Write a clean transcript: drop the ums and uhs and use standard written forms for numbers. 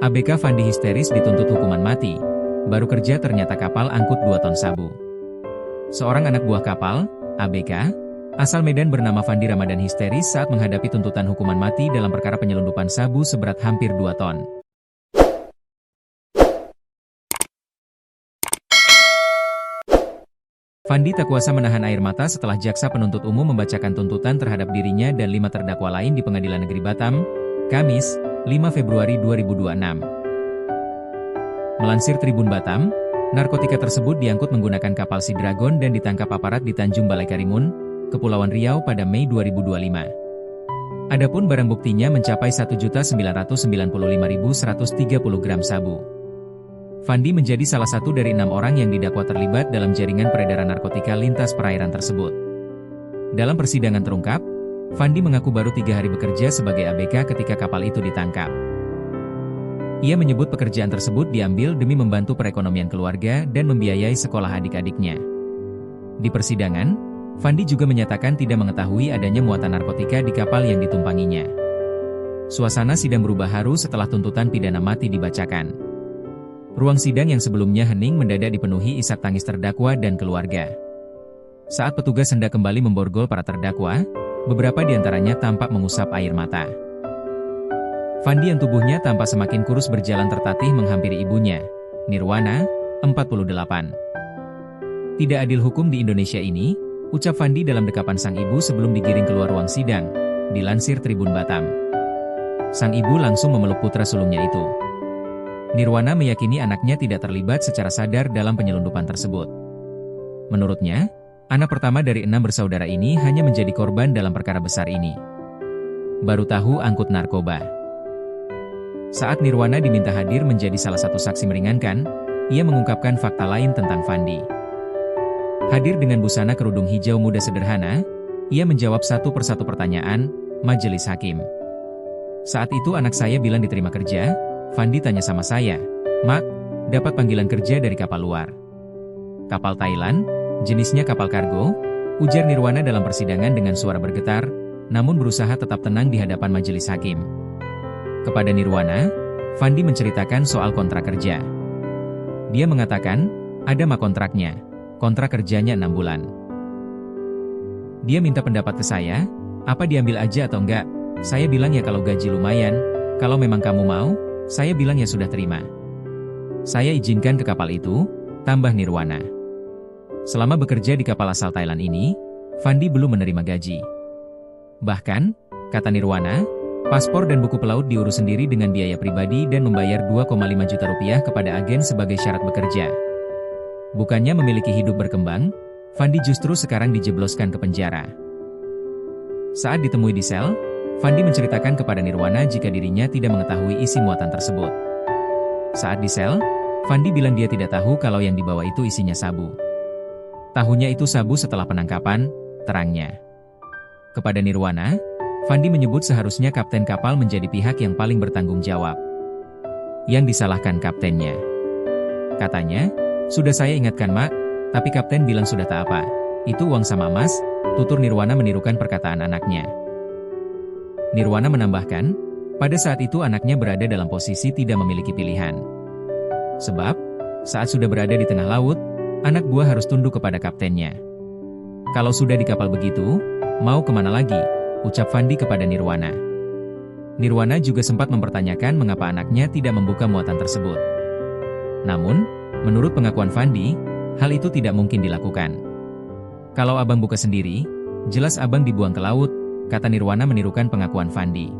ABK Fandi histeris dituntut hukuman mati. Baru kerja ternyata kapal angkut 2 ton sabu. Seorang anak buah kapal, ABK, asal Medan bernama Fandi Ramadan histeris saat menghadapi tuntutan hukuman mati dalam perkara penyelundupan sabu seberat hampir 2 ton. Fandi tak kuasa menahan air mata setelah jaksa penuntut umum membacakan tuntutan terhadap dirinya dan 5 terdakwa lain di Pengadilan Negeri Batam, Kamis, 5 Februari 2026. Melansir Tribun Batam, narkotika tersebut diangkut menggunakan kapal Sea Dragon dan ditangkap aparat di Tanjung Balai Karimun, Kepulauan Riau pada Mei 2025. Adapun barang buktinya mencapai 1.995.130 gram sabu. Fandi menjadi salah satu dari 6 orang yang didakwa terlibat dalam jaringan peredaran narkotika lintas perairan tersebut. Dalam persidangan terungkap, Fandi mengaku baru 3 hari bekerja sebagai ABK ketika kapal itu ditangkap. Ia menyebut pekerjaan tersebut diambil demi membantu perekonomian keluarga dan membiayai sekolah adik-adiknya. Di persidangan, Fandi juga menyatakan tidak mengetahui adanya muatan narkotika di kapal yang ditumpanginya. Suasana sidang berubah haru setelah tuntutan pidana mati dibacakan. Ruang sidang yang sebelumnya hening mendadak dipenuhi isak tangis terdakwa dan keluarga. Saat petugas hendak kembali memborgol para terdakwa, beberapa di antaranya tampak mengusap air mata. Fandi yang tubuhnya tampak semakin kurus berjalan tertatih menghampiri ibunya, Nirwana, 48. Tidak adil hukum di Indonesia ini, ucap Fandi dalam dekapan sang ibu sebelum digiring keluar ruang sidang, dilansir Tribun Batam. Sang ibu langsung memeluk putra sulungnya itu. Nirwana meyakini anaknya tidak terlibat secara sadar dalam penyelundupan tersebut. Menurutnya, anak pertama dari 6 bersaudara ini hanya menjadi korban dalam perkara besar ini. Baru tahu angkut narkoba. Saat Nirwana diminta hadir menjadi salah satu saksi meringankan, ia mengungkapkan fakta lain tentang Fandi. Hadir dengan busana kerudung hijau muda sederhana, ia menjawab satu persatu pertanyaan majelis hakim. Saat itu anak saya bilang diterima kerja, Fandi tanya sama saya, "Mak, dapat panggilan kerja dari kapal luar. Kapal Thailand, jenisnya kapal kargo," ujar Nirwana dalam persidangan dengan suara bergetar, namun berusaha tetap tenang di hadapan majelis hakim. Kepada Nirwana, Fandi menceritakan soal kontrak kerja. Dia mengatakan, ada kontraknya. Kontrak kerjanya 6 bulan. Dia minta pendapat ke saya, apa diambil aja atau enggak? Saya bilang ya kalau gaji lumayan, kalau memang kamu mau, saya bilang ya sudah terima. Saya izinkan ke kapal itu, tambah Nirwana. Selama bekerja di kapal asal Thailand ini, Fandi belum menerima gaji. Bahkan, kata Nirwana, paspor dan buku pelaut diurus sendiri dengan biaya pribadi dan membayar 2,5 juta rupiah kepada agen sebagai syarat bekerja. Bukannya memiliki hidup berkembang, Fandi justru sekarang dijebloskan ke penjara. Saat ditemui di sel, Fandi menceritakan kepada Nirwana jika dirinya tidak mengetahui isi muatan tersebut. Saat di sel, Fandi bilang dia tidak tahu kalau yang dibawa itu isinya sabu. Tahunya itu sabu setelah penangkapan, terangnya. Kepada Nirwana, Fandi menyebut seharusnya kapten kapal menjadi pihak yang paling bertanggung jawab. Yang disalahkan kaptennya. Katanya, sudah saya ingatkan Mak, tapi kapten bilang sudah tak apa. Itu uang sama emas, tutur Nirwana menirukan perkataan anaknya. Nirwana menambahkan, pada saat itu anaknya berada dalam posisi tidak memiliki pilihan. Sebab, saat sudah berada di tengah laut, anak buah harus tunduk kepada kaptennya. Kalau sudah di kapal begitu, mau kemana lagi? Ucap Fandi kepada Nirwana. Nirwana juga sempat mempertanyakan mengapa anaknya tidak membuka muatan tersebut. Namun, menurut pengakuan Fandi, hal itu tidak mungkin dilakukan. Kalau abang buka sendiri, jelas abang dibuang ke laut, kata Nirwana menirukan pengakuan Fandi.